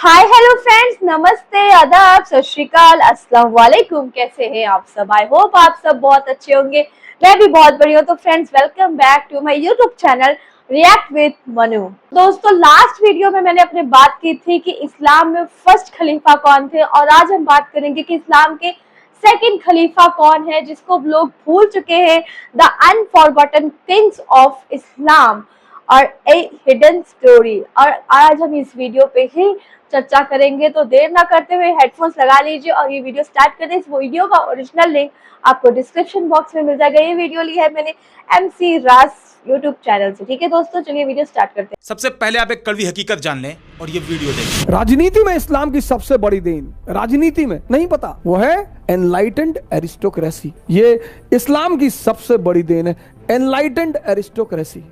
Hi hello friends, नमस्ते, आदाब, सत श्री अकाल, अस्सलाम वालेकुम। कैसे हैं आप सब? आई होप आप सब बहुत अच्छे होंगे। मैं भी बहुत बढ़िया हूँ। तो friends, welcome back to my YouTube channel react with Manu. दोस्तों, लास्ट वीडियो में मैंने अपने बात की थी कि इस्लाम में फर्स्ट खलीफा कौन थे, और आज हम बात करेंगे कि इस्लाम के सेकंड खलीफा कौन है, जिसको लोग भूल चुके हैं, द अनफॉरगॉटन किंग्स ऑफ इस्लाम और ए हिडन स्टोरी। और आज हम इस वीडियो पे ही चर्चा करेंगे। तो देर ना करते हुए हेडफोन्स लगा लीजिए और ये वीडियो स्टार्ट करें। इस वीडियो का ओरिजिनल लिंक आपको डिस्क्रिप्शन बॉक्स में मिल जाएगा। ये वीडियो ली है मैंने MC रास यूट्यूब चैनल से। ठीक है दोस्तों, चलिए वीडियो स्टार्ट करते हैं। सबसे पहले आप एक कड़वी हकीकत जान लें और ये वीडियो देखें। राजनीति में इस्लाम की सबसे बड़ी देन, राजनीति में नहीं पता, वो है एनलाइटेंड एरिस्टोक्रेसी। ये इस्लाम की सबसे बड़ी देन है, एनलाइटेंड एरिस्टोक्रेसी।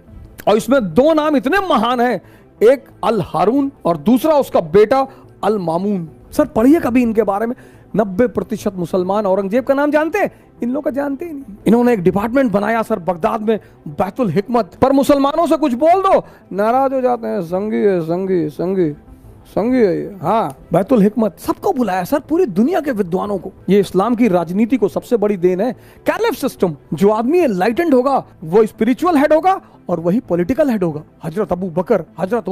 और इसमें दो नाम इतने महान हैं, एक अल हारून और दूसरा उसका बेटा अल मामून। सर पढ़िए कभी इनके बारे में। 90% मुसलमान औरंगजेब का नाम जानते हैं, इन लोग का जानते ही नहीं। इन्होंने एक डिपार्टमेंट बनाया सर बगदाद में, बैतुल हिकमत, पर मुसलमानों से कुछ बोल दो नाराज हो जाते हैं। संगी है, संगी संगी संगी है ये। हाँ, बैतुल हिकमत सबको बुलाया सर, पूरी दुनिया के विद्वानों को। ये इस्लाम की राजनीति को सबसे बड़ी देन है। कैलिफ सिस्टम, जो आदमी एनलाइटेंड होगा वो स्पिरिचुअल हेड होगा और वही पॉलिटिकल हेड होगा। हजरत अबू बकर, हजरत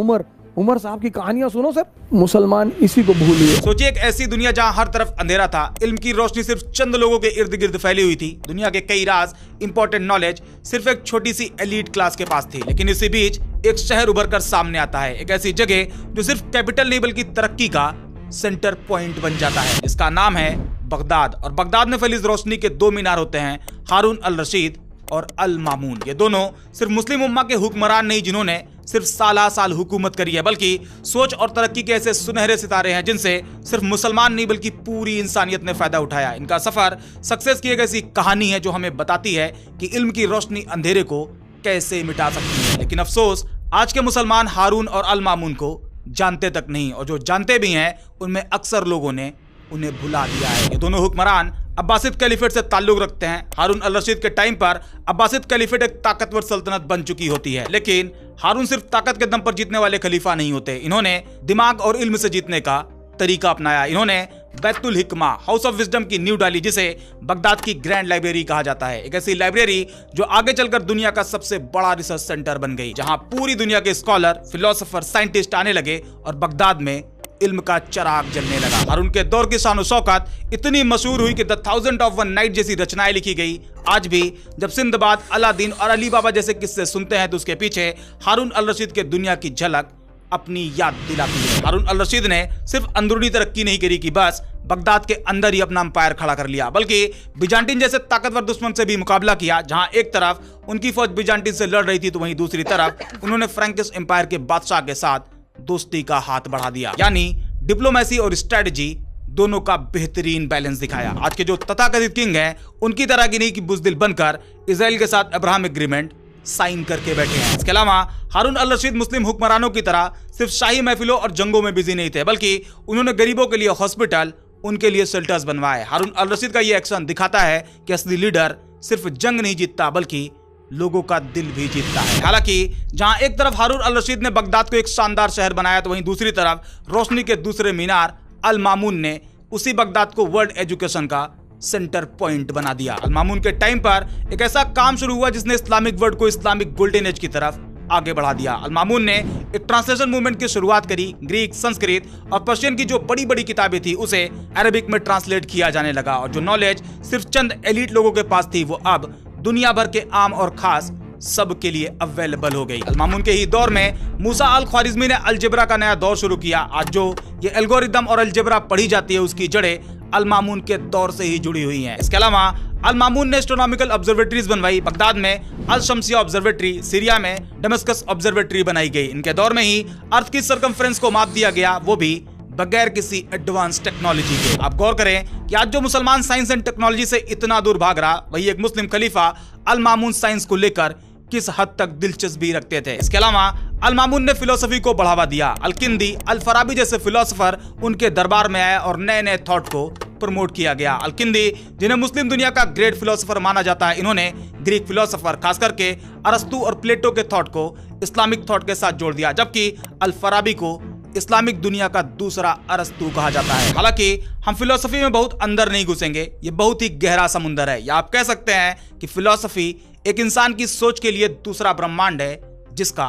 उमर साहब की कहानियां सुनो सर, मुसलमान इसी को भूलिए। सोचिए एक ऐसी दुनिया जहां हर तरफ अंधेरा था, इल्म की रोशनी सिर्फ चंद लोगों के इर्द गिर्द फैली हुई थी, दुनिया के कई राज, इंपॉर्टेंट नॉलेज सिर्फ एक छोटी सी एलीट क्लास के पास थी। लेकिन इसी बीच एक शहर उभर कर सामने आता है, एक ऐसी जगह जो सिर्फ कैपिटल नहीं बल्कि तरक्की का सेंटर पॉइंट बन जाता है, जिसका नाम है बगदाद। और बगदाद में फैली इस रोशनी के दो मीनार होते हैं, हारून अल रशीद और अल मामून। ये दोनों सिर्फ मुस्लिम उम्मा के हुक्मरान नहीं जिन्होंने सिर्फ साल हुकूमत करी है, बल्कि सोच और तरक्की के ऐसे सुनहरे सितारे हैं जिनसे सिर्फ मुसलमान नहीं बल्कि पूरी इंसानियत ने फायदा उठाया। इनका सफर सक्सेस की एक ऐसी कहानी है जो हमें बताती है कि इल्म की रोशनी अंधेरे को कैसे मिटा सकती है। लेकिन अफसोस, आज के मुसलमान हारून और अल मामून को जानते तक नहीं, और जो जानते भी हैं उनमें अक्सर लोगों ने उन्हें भुला दिया है। ये दोनों हुक्मरान अब्बासिद कैलिफेट से ताल्लुक रखते हैं। हारून अल रशीद के टाइम पर अब्बासिद कैलिफेट एक ताकतवर सल्तनत बन चुकी होती है, लेकिन हारून सिर्फ ताकत के दम पर जीतने वाले खलीफा नहीं होते। इन्होंने दिमाग और इल्म से जीतने का तरीका अपनाया। इन्होंने बैतुल हिकमा, हाउस ऑफ विजडम की नींव डाली, जिसे बगदाद की ग्रैंड लाइब्रेरी कहा जाता है। एक ऐसी लाइब्रेरी जो आगे चलकर दुनिया का सबसे बड़ा रिसर्च सेंटर बन गई, जहां पूरी दुनिया के स्कॉलर, फिलोसोफर, साइंटिस्ट आने लगे और बगदाद में इल्म का चिराग जलने लगा। हारून के दौर की शान शौकत इतनी मशहूर हुई कि the thousand of one night जैसी रचनाएं लिखी गई। आज भी जब सिंदबाद, अलादीन और अली बाबा जैसे किस्से सुनते हैं तो उसके पीछे हारून अल रशीद के दुनिया की झलक अपनी याद दिलाती है। हारून अल रशीद ने सिर्फ अंदरूनी तरक्की नहीं करी कि बस बगदाद के अंदर ही अपना अंपायर खड़ा कर लिया, बल्कि बिजांटिन जैसे ताकतवर दुश्मन से भी मुकाबला किया। जहां एक तरफ उनकी फौज बिजांटिन से लड़ रही थी तो वहीं दूसरी तरफ उन्होंने फ्रैंकिश एम्पायर के बादशाह के साथ दोस्ती का हाथ बढ़ा दिया, यानी डिप्लोमेसी और स्ट्रेटजी दोनों का बेहतरीन बैलेंस दिखाया। आज के जो तथाकथित किंग हैं उनकी तरह की नहीं कि बुजदिल बनकर इजराइल के साथ अब्राहम एग्रीमेंट साइन करके बैठे हैं। इसके अलावा हारून अल रशीद मुस्लिम हुक्मरानों की तरह सिर्फ शाही महफिलों और जंगों में बिजी नहीं थे, बल्कि उन्होंने गरीबों के लिए हॉस्पिटल, उनके लिए शेल्टर्स बनवाए। हारून अल रशीद का यह एक्शन दिखाता है कि असली लीडर सिर्फ जंग नहीं जीतता बल्कि लोगों का दिल भी जीतता है। हालांकि जहां एक तरफ हारून अल रशीद ने बगदाद को एक शानदार शहर बनाया तो वहीं दूसरी तरफ रोशनी के दूसरे मीनार अल मामून ने उसी बगदाद को वर्ल्ड एजुकेशन का सेंटर पॉइंट बना दिया। अल मामून के टाइम पर एक ऐसा काम शुरू हुआ जिसने इस्लामिक वर्ल्ड को इस्लामिक गोल्डन एज की तरफ आगे बढ़ा दिया। अल मामून ने एक ट्रांसलेशन मूवमेंट की शुरुआत करी। ग्रीक, संस्कृत और पर्शियन की जो बड़ी बड़ी किताबें थी उसे अरबिक में ट्रांसलेट किया जाने लगा, और जो नॉलेज सिर्फ चंद एलीट लोगों के पास थी वो अब दुनिया भर के आम और खास सबके लिए अवेलेबल हो गई। अल मामून के ही दौर में मूसा अल ख्वारिज़मी ने अलजेब्रा का नया दौर शुरू किया। आज जो ये एल्गोरिदम और अलजेब्रा पढ़ी जाती है उसकी जड़ें अल मामून के दौर से ही जुड़ी हुई हैं। इसके अलावा अल मामून ने एस्ट्रोनॉमिकल ऑब्जर्वेटरीज बनवाई। बगदाद में अल शम्सिया ऑब्जर्वेटरी, सीरिया में डमस्कस ऑब्जर्वेटरी बनाई गई। इनके दौर में ही अर्थ की सरकमफ्रेंस को माप दिया गया, वो भी बगैर किसी एडवांस टेक्नोलॉजी के। आप गौर करें कि आज जो मुसलमान साइंस एंड टेक्नोलॉजी से इतना दूर भाग रहा, वही एक मुस्लिम खलीफा अल मामून साइंस को लेकर किस हद तक दिलचस्पी रखते थे। इसके अलावा अल मामून ने फिलोसफी को बढ़ावा दिया। अल किंदी, अल फराबी जैसे फिलोसोफर उनके दरबार में आए और नए नए थॉट को प्रमोट किया गया। अल किंदी, जिन्हें मुस्लिम दुनिया का ग्रेट फिलोसोफर माना जाता है, इन्होंने ग्रीक फिलोसोफर खास करके अरस्तु और प्लेटो के थॉट को इस्लामिक थॉट के साथ जोड़ दिया, जबकि अल फराबी को इस्लामिक दुनिया का दूसरा अरस्तू कहा जाता है। हालांकि हम फिलोसफी में बहुत अंदर नहीं घुसेंगे, ये बहुत ही गहरा समुंदर है, या आप कह सकते हैं कि फिलोसफी एक इंसान की सोच के लिए दूसरा ब्रह्मांड है जिसका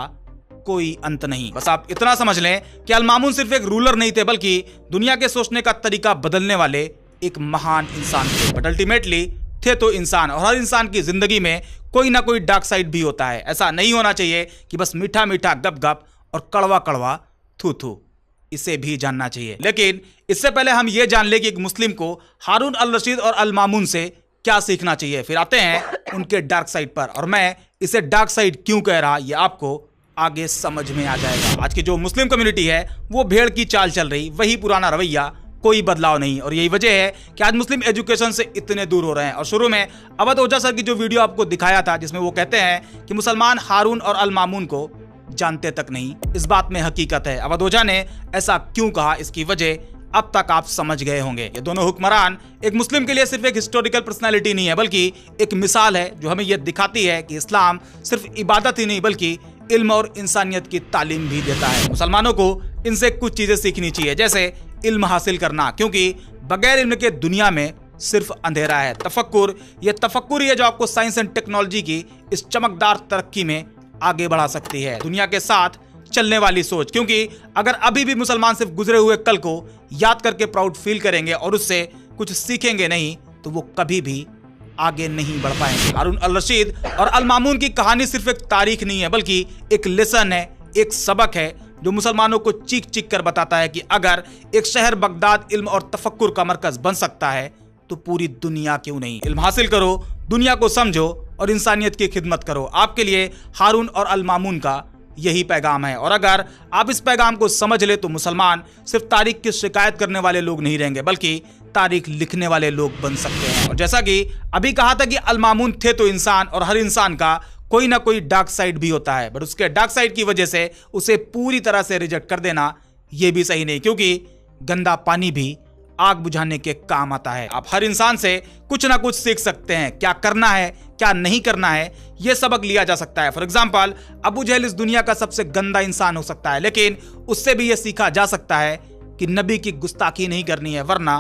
कोई अंत नहीं। बस आप इतना समझ लें कि अल-मामून सिर्फ एक रूलर नहीं थे, बल्कि दुनिया के सोचने का तरीका बदलने वाले एक महान इंसान थे। बट अल्टीमेटली थे तो इंसान, और हर इंसान की जिंदगी में कोई ना कोई डार्क साइड भी होता है। ऐसा नहीं होना चाहिए कि बस मीठा मीठा गप गप और कड़वा कड़वा थू थू, इसे भी जानना चाहिए। लेकिन इससे पहले हम ये जान ले कि एक मुस्लिम को हारून अल रशीद और अल-मामून से क्या सीखना चाहिए, फिर आते हैं उनके डार्क साइड पर। और मैं इसे डार्क साइड क्यों कह रहा, ये आपको आगे समझ में आ जाएगा। आज की जो मुस्लिम कम्युनिटी है वो भेड़ की चाल चल रही, वही पुराना रवैया, कोई बदलाव नहीं। और यही वजह है कि आज मुस्लिम एजुकेशन से इतने दूर हो रहे हैं। और शुरू में अवध ओझा सर की जो वीडियो आपको दिखाया था, जिसमें वो कहते हैं कि मुसलमान हारून और अल-मामून को जानते तक नहीं, इस बात में हकीकत है। अवध ओझा ने ऐसा क्यों कहा, इसकी वजह अब तक आप समझ गए होंगे। ये दोनों हुक्मरान एक मुस्लिम के लिए सिर्फ एक हिस्टोरिकल पर्सनालिटी नहीं है, बल्कि एक मिसाल है जो हमें यह दिखाती है कि इस्लाम सिर्फ इबादत ही नहीं बल्कि इल्म और इंसानियत की तालीम भी देता है। मुसलमानों को इनसे कुछ चीजें सीखनी चाहिए, जैसे इल्म हासिल करना, क्योंकि बगैर इल्म के दुनिया में सिर्फ अंधेरा है। तफक्कुर, ये तफक्कुर ही है जो आपको साइंस एंड टेक्नोलॉजी की इस चमकदार तरक्की में आगे बढ़ा सकती है। दुनिया के साथ चलने वाली सोच, क्योंकि अगर अभी भी मुसलमान सिर्फ गुजरे हुए कल को याद करके प्राउड फील करेंगे और उससे कुछ सीखेंगे नहीं, तो वो कभी भी आगे नहीं बढ़ पाएंगे। हारून अल रशीद और अल-मामून की कहानी सिर्फ एक तारीख नहीं है, बल्कि एक लेसन है, एक सबक है जो मुसलमानों को चीख चीख कर बताता है कि अगर एक शहर बगदाद इल्म और तफक्कुर का मरकज बन सकता है तो पूरी दुनिया क्यों नहीं। इल्म हासिल करो, दुनिया को समझो और इंसानियत की खिदमत करो। आपके लिए हारून और अल-मामून का यही पैगाम है। और अगर आप इस पैगाम को समझ ले तो मुसलमान सिर्फ तारीख की शिकायत करने वाले लोग नहीं रहेंगे, बल्कि तारीख लिखने वाले लोग बन सकते हैं। और जैसा कि अभी कहा था कि अल-मामून थे तो इंसान, और हर इंसान का कोई ना कोई डार्क साइड भी होता है, बट उसके डार्क साइड की वजह से उसे पूरी तरह से रिजेक्ट कर देना यह भी सही नहीं, क्योंकि गंदा पानी भी आग बुझाने के काम आता है। आप हर इंसान से कुछ ना कुछ सीख सकते हैं, क्या करना है क्या नहीं करना है यह सबक लिया जा सकता है। फॉर एग्जाम्पल, अबू जहल इस दुनिया का सबसे गंदा इंसान हो सकता है, लेकिन उससे भी यह सीखा जा सकता है कि नबी की गुस्ताखी नहीं करनी है, वरना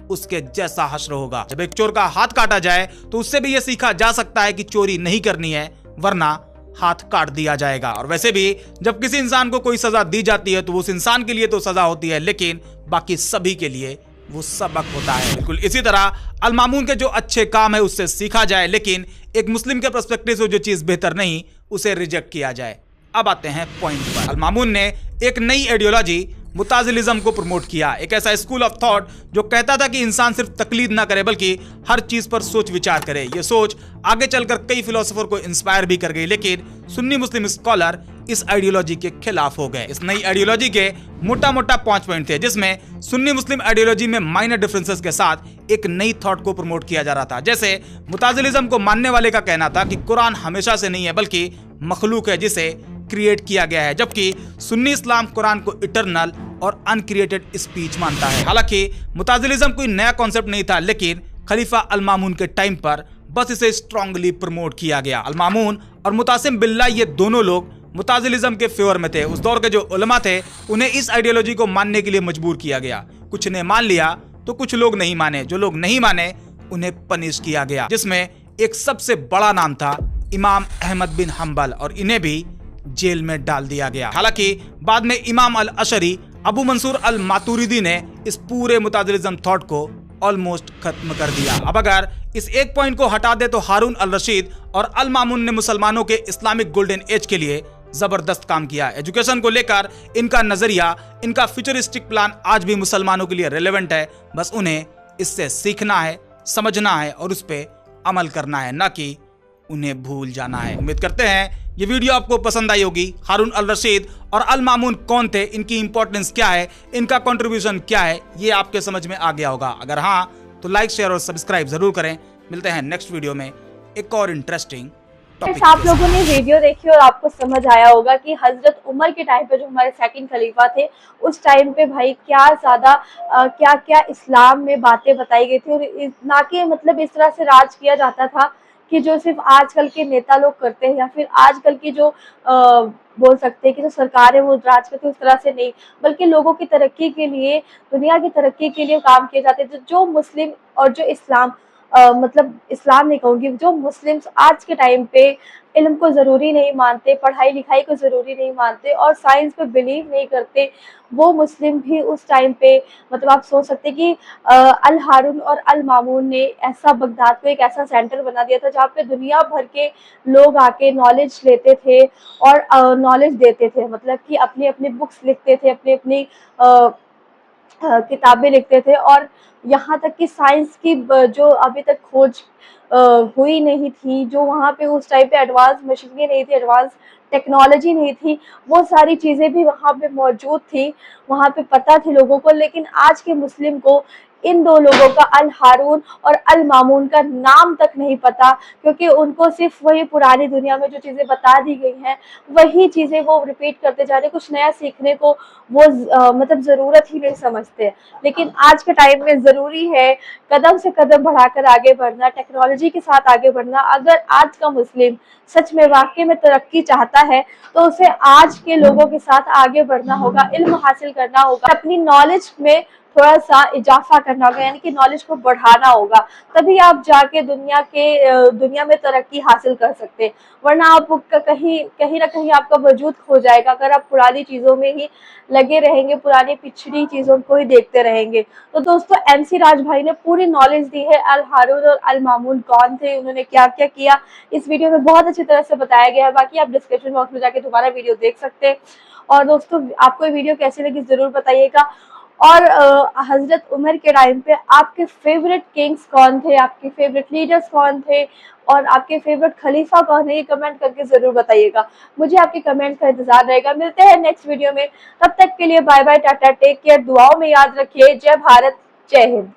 उसके जैसा हश्र होगा। जब एक चोर का हाथ काटा जाए तो उससे भी यह सीखा जा सकता है कि चोरी नहीं करनी है, वरना हाथ काट दिया जाएगा। और वैसे भी जब किसी इंसान को कोई सजा दी जाती है तो उस इंसान के लिए तो सजा होती है, लेकिन बाकी सभी के लिए वो सबक होता है। बिल्कुल इसी तरह अल-मामून के जो अच्छे काम है उससे सीखा जाए, लेकिन एक मुस्लिम के पर्सपेक्टिव से जो चीज बेहतर नहीं उसे रिजेक्ट किया जाए। अब आते हैं पॉइंट पर। अल-मामून ने एक नई आइडियोलॉजी मुताजिलिज्म को प्रमोट किया, एक ऐसा स्कूल ऑफ थॉट जो कहता था कि इंसान सिर्फ तकलीद ना करे बल्कि हर चीज पर सोच विचार करे। यह सोच आगे चलकर कई फिलोसोफर को इंस्पायर भी कर गई, लेकिन सुन्नी मुस्लिम स्कॉलर इस आइडियोलॉजी के खिलाफ हो गए। इस नई आइडियोलॉजी के मोटा मोटा 5 पॉइंट थे, जिसमें सुन्नी मुस्लिम आइडियोलॉजी में माइनर डिफरेंसेस के साथ एक नई थॉट को प्रमोट किया जा रहा था। जैसे मुताजिलिज्म को मानने वाले का कहना था कि कुरान हमेशा से नहीं है बल्कि मखलूक है जिसे क्रिएट किया गया है, जबकि सुन्नी इस्लाम कुरान को इटरनल और अनक्रिएटेड स्पीच मानता है। हालांकि मुताजिलिज्म कोई नया कॉन्सेप्ट नहीं था, लेकिन खलीफा अल-मामून के टाइम पर बस इसे स्ट्रांगली प्रमोट किया गया। अल-मामून और मुतासिम बिल्ला ये दोनों लोग मुताजिलिज्म के फेवर में थे। उस दौर के जो उलमा थे उन्हें इस आइडियोलॉजी को मानने के लिए मजबूर किया गया। कुछ ने मान लिया तो कुछ लोग नहीं माने, जो लोग नहीं माने उन्हें पनिश किया गया, जिसमें एक सबसे बड़ा नाम था इमाम अहमद बिन हम्बल, और इन्हें भी जेल में डाल दिया गया। हालांकि बाद में इमाम अल अशरी अबू मंसूर अल मातुरिदी ने इस पूरे मुताजिलिज्म थॉट को ऑलमोस्ट खत्म कर दिया। अब अगर इस एक पॉइंट को हटा दे तो हारून अल रशीद और अल-मामून ने मुसलमानों के इस्लामिक गोल्डन एज के लिए जबरदस्त काम किया। एजुकेशन को लेकर इनका नजरिया, इनका फ्यूचरिस्टिक प्लान आज भी मुसलमानों के लिए रेलेवेंट है। बस उन्हें इससे सीखना है, समझना है और उस पर अमल करना है, ना कि उन्हें भूल जाना है। उम्मीद करते हैं ये वीडियो आपको पसंद आई होगी। हारून अल रशीद और अल-मामून कौन थे, इनकी इंपॉर्टेंस क्या है, इनका कंट्रीब्यूशन क्या है, ये आपके समझ में आ गया होगा। अगर हाँ तो लाइक शेयर और सब्सक्राइब जरूर करें। मिलते हैं नेक्स्ट वीडियो में एक और इंटरेस्टिंग टॉपिक। आप लोगों ने वीडियो देखी और आपको समझ आया होगा कि हजरत उमर के टाइम पे जो हमारे सेकंड खलीफा थे, उस टाइम पे भाई क्या ज्यादा क्या इस्लाम में बातें बताई गई थी, और ना कि मतलब इस तरह से राज किया जाता था कि जो सिर्फ आजकल के नेता लोग करते हैं या फिर आजकल की जो बोल सकते हैं कि जो सरकार है वो राज करती है, उस तरह से नहीं, बल्कि लोगों की तरक्की के लिए, दुनिया की तरक्की के लिए काम किए जाते हैं। जो मुस्लिम और जो इस्लाम मतलब इस्लाम नहीं कहूँगी, जो मुस्लिम्स आज के टाइम पे इल्म को ज़रूरी नहीं मानते, पढ़ाई लिखाई को ज़रूरी नहीं मानते और साइंस पे बिलीव नहीं करते, वो मुस्लिम भी उस टाइम पे मतलब आप सोच सकते हैं कि अल हारून और अल मामून ने ऐसा बगदाद को एक ऐसा सेंटर बना दिया था जहाँ पे दुनिया भर के लोग आके नॉलेज लेते थे और नॉलेज देते थे, मतलब कि अपनी अपनी बुक्स लिखते थे, अपनी अपनी किताबें लिखते थे। और यहाँ तक कि साइंस की जो अभी तक खोज हुई नहीं थी, जो वहाँ पे उस टाइम पे एडवांस मशीनें नहीं थी, एडवांस टेक्नोलॉजी नहीं थी, वो सारी चीज़ें भी वहाँ पे मौजूद थी, वहाँ पे पता थी लोगों को। लेकिन आज के मुस्लिम को इन दो लोगों का, अल हारून और अल मामून का नाम तक नहीं पता, क्योंकि उनको सिर्फ वही पुरानी दुनिया में जो चीज़ें बता दी गई हैं वही चीज़ें वो रिपीट करते जा रहे हैं, कुछ नया सीखने को वो मतलब ज़रूरत ही नहीं समझते। लेकिन आज के टाइम में ज़रूरी है कदम से कदम बढ़ाकर आगे बढ़ना, टेक्नोलॉजी के साथ आगे बढ़ना। अगर आज का मुस्लिम सच में वाकई में तरक्की चाहता है तो उसे आज के लोगों के साथ आगे बढ़ना होगा, इल्म हासिल करना होगा, अपनी नॉलेज में थोड़ा सा इजाफा करना होगा, यानी कि नॉलेज को बढ़ाना होगा, तभी आप जाके दुनिया में तरक्की हासिल कर सकते हैं। वरना आप कहीं ना कहीं आपका वजूद खो जाएगा अगर आप पुरानी चीज़ों में ही लगे रहेंगे, पुरानी पिछड़ी चीज़ों को ही देखते रहेंगे। तो दोस्तों, MC राज भाई ने पूरी नॉलेज दी है अल हारून और अल मामून कौन थे, उन्होंने क्या क्या किया, इस वीडियो में बहुत अच्छी तरह से बताया गया है। बाकी आप डिस्क्रिप्शन बॉक्स में जाके दोबारा वीडियो देख सकते हैं। और दोस्तों, आपको ये वीडियो कैसी लगी ज़रूर बताइएगा। और हजरत उमर के टाइम पे आपके फेवरेट किंग्स कौन थे, आपके फेवरेट लीडर्स कौन थे और आपके फेवरेट खलीफा कौन है, ये कमेंट करके जरूर बताइएगा। मुझे आपके कमेंट का इंतजार रहेगा। मिलते हैं नेक्स्ट वीडियो में, तब तक के लिए bye bye, tata, take care, दुआओं में याद रखिए। जय भारत, जय हिंद।